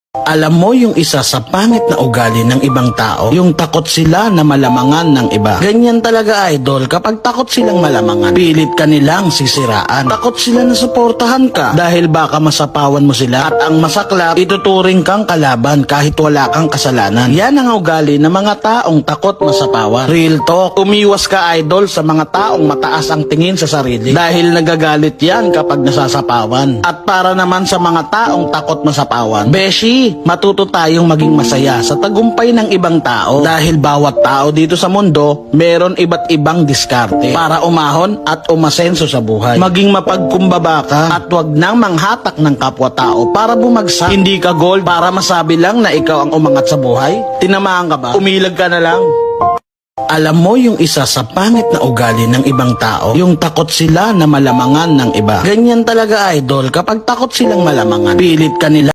Alam mo yung isa sa pangit na ugali ng ibang tao? Yung takot sila na malamangan ng iba. Ganyan talaga, idol, kapag takot silang malamangan, pilit ka nilang sisiraan. Takot sila na suportahan ka dahil baka masapawan mo sila. At ang masaklap, ituturing kang kalaban kahit wala kang kasalanan. Yan ang ugali ng mga taong takot masapawan. Real talk, umiwas ka, idol, sa mga taong mataas ang tingin sa sarili dahil nagagalit yan kapag nasasapawan. At para naman sa mga taong takot masapawan, beshi, matuto tayong maging masaya sa tagumpay ng ibang tao dahil bawat tao dito sa mundo meron iba't ibang diskarte para umahon at umasenso sa buhay. Maging mapagkumbaba ka at wag nang manghatak ng kapwa-tao para bumagsak. Hindi ka gold para masabi lang na ikaw ang umangat sa buhay. Tinamaan ka ba? Umilag ka na lang. Alam mo yung isa sa pangit na ugali ng ibang tao? Yung takot sila na malamangan ng iba. Ganyan talaga, idol, kapag takot silang malamangan, pilit ka nila